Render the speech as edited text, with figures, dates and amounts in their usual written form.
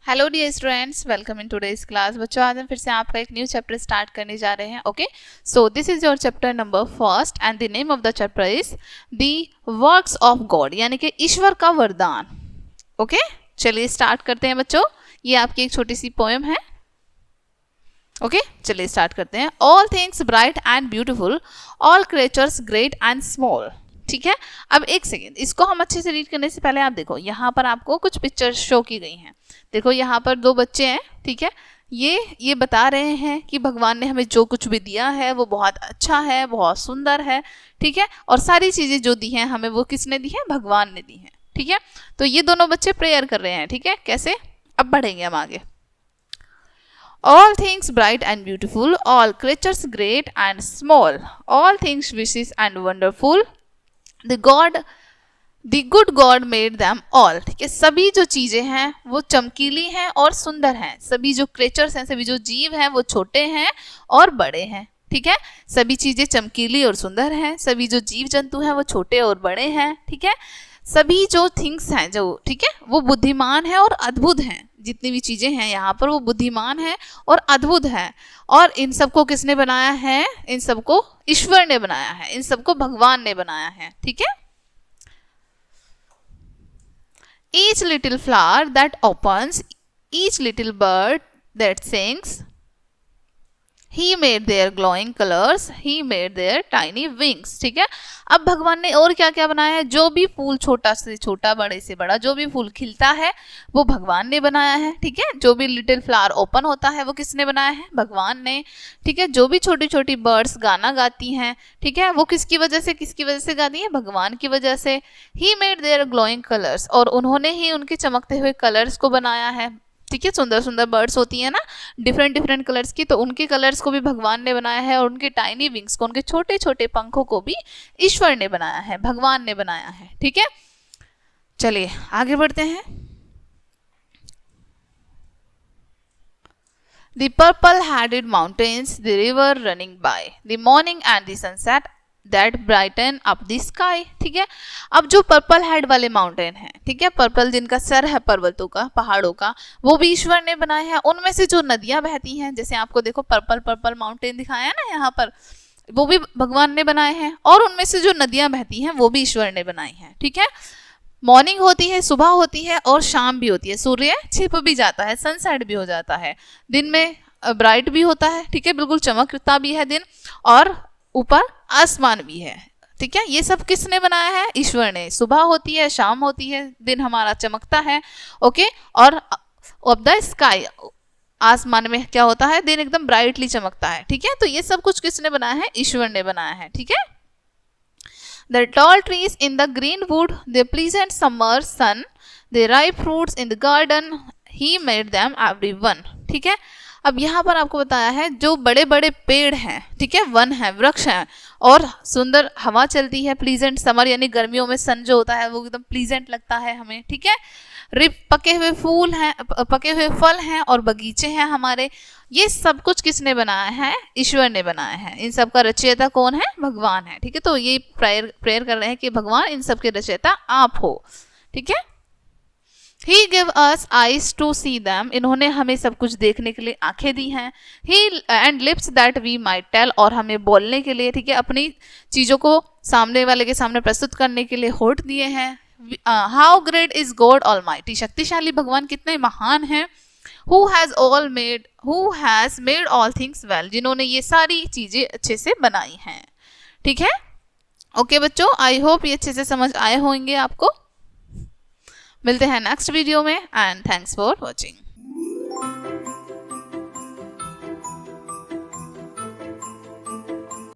Hello dear students, welcome in today's class. बच्चों, आज हम फिर से आपका एक न्यू चैप्टर स्टार्ट करने जा रहे हैं। Okay, so this is your chapter number first and the name of the chapter is the works of God, यानी कि ईश्वर का वरदान। ओके, चलिए स्टार्ट करते हैं बच्चों। ये आपकी एक छोटी सी पोएम है। ओके, चलिए स्टार्ट करते हैं। All things bright and beautiful, all creatures great and small. ठीक है, अब एक सेकेंड, इसको हम अच्छे से रीड करने से पहले आप देखो, यहाँ पर आपको कुछ पिक्चर्स शो की गई हैं। देखो, यहाँ पर दो बच्चे हैं। ठीक है, ये बता रहे हैं कि भगवान ने हमें जो कुछ भी दिया है वो बहुत अच्छा है, बहुत सुंदर है। ठीक है, और सारी चीजें जो दी हैं हमें वो किसने दी है? भगवान ने दी है। ठीक है, तो ये दोनों बच्चे प्रेयर कर रहे हैं। ठीक है, कैसे? अब बढ़ेंगे हम आगे। All things bright and beautiful, all creatures great and small, all things vicious and wonderful, the good God made them all। ठीक है, सभी जो चीजें हैं वो चमकीली हैं और सुंदर हैं। सभी जो क्रिएचर्स हैं, सभी जो जीव हैं वो छोटे हैं और बड़े हैं। ठीक है, सभी चीजें चमकीली और सुंदर हैं। सभी जो जीव जंतु हैं वो छोटे और बड़े हैं। ठीक है, सभी जो थिंग्स हैं जो, ठीक है, वो बुद्धिमान है और अद्भुत हैं। जितनी भी चीजें हैं यहाँ पर वो बुद्धिमान है और अद्भुत है। और इन सबको किसने बनाया है? इन सबको ईश्वर ने बनाया है, इन सबको भगवान ने बनाया है। ठीक है, each little flower that opens, each little bird that sings, he made their glowing colors, he made their tiny wings। ठीक है, अब भगवान ने और क्या क्या बनाया है? जो भी फूल छोटा से छोटा, बड़े से बड़ा, जो भी फूल खिलता है वो भगवान ने बनाया है। ठीक है, जो भी लिटिल फ्लावर ओपन होता है वो किसने बनाया है? भगवान ने। ठीक है, जो भी छोटी छोटी बर्ड्स गाना गाती हैं, ठीक है, वो किसकी वजह से गाती है? भगवान की वजह से। He made their glowing colours, और उन्होंने ही उनके चमकते हुए कलर्स को बनाया है। ठीक है, सुंदर सुंदर बर्ड्स होती है ना, डिफरेंट डिफरेंट कलर्स की, तो उनके कलर्स को भी भगवान ने बनाया है। और उनके टाइनी विंग्स को, उनके छोटे छोटे पंखों को भी ईश्वर ने बनाया है, भगवान ने बनाया है। ठीक है, चलिए आगे बढ़ते हैं। The purple-headed mountains, the river running by, the morning and the sunset that brighten up the sky। ठीक है, अब जो पर्पल हेड वाले माउंटेन हैं, ठीक है, पर्पल जिनका सर है पर्वतों का, पहाड़ों का, वो भी ईश्वर ने बनाया है। उनमें से जो नदियां बहती हैं, जैसे आपको देखो पर्पल पर्पल माउंटेन दिखाया है ना यहाँ पर, वो भी भगवान ने बनाए हैं। और उनमें से जो नदियां बहती हैं वो भी ईश्वर ने बनाई हैं। ठीक है, मॉर्निंग होती है, सुबह होती है और शाम भी होती है। सूर्य छिप भी जाता है, सनसेट भी हो जाता है, दिन में ब्राइट भी होता है। ठीक है, बिल्कुल चमकता भी है दिन, और ऊपर आसमान भी है। ठीक है, ये सब किसने बनाया है? ईश्वर ने। सुबह होती है, शाम होती है, दिन हमारा चमकता है। ओके, और ऑफ द स्काई, आसमान में क्या होता है? दिन एकदम ब्राइटली चमकता है। ठीक है, तो ये सब कुछ किसने बनाया है? ईश्वर ने बनाया है। ठीक है, the tall trees in the green wood, the pleasant summer sun, the ripe fruits in the garden, he made them everyone। ठीक है, अब यहाँ पर आपको बताया है जो बड़े बड़े पेड़ हैं, ठीक है, वन है, वृक्ष हैं, और सुंदर हवा चलती है, प्लीजेंट समर यानी गर्मियों में सन जो होता है वो एकदम प्लीजेंट लगता है हमें। ठीक है, पके हुए फूल हैं, पके हुए फल हैं, और बगीचे हैं हमारे। ये सब कुछ किसने बनाया है? ईश्वर ने बनाया है। इन सब का रचयिता कौन है? भगवान है। ठीक है, तो ये प्रेयर कर रहे हैं कि भगवान इन सब के रचयिता आप हो। ठीक है, He gave us eyes to see them, इन्होंने हमें सब कुछ देखने के लिए आंखें दी हैं। He and lips that we might tell, और हमें बोलने के लिए, ठीक है, अपनी चीजों को सामने वाले के सामने प्रस्तुत करने के लिए होठ दिए हैं। How great is God Almighty, शक्तिशाली भगवान कितने महान हैं। Who has made all things well, जिन्होंने ये सारी चीजें अच्छे से बनाई हैं। ठीक है, ओके बच्चों, आई होप ये अच्छे से समझ आए होंगे आपको। मिलते हैं नेक्स्ट वीडियो में, एंड थैंक्स फॉर वॉचिंग।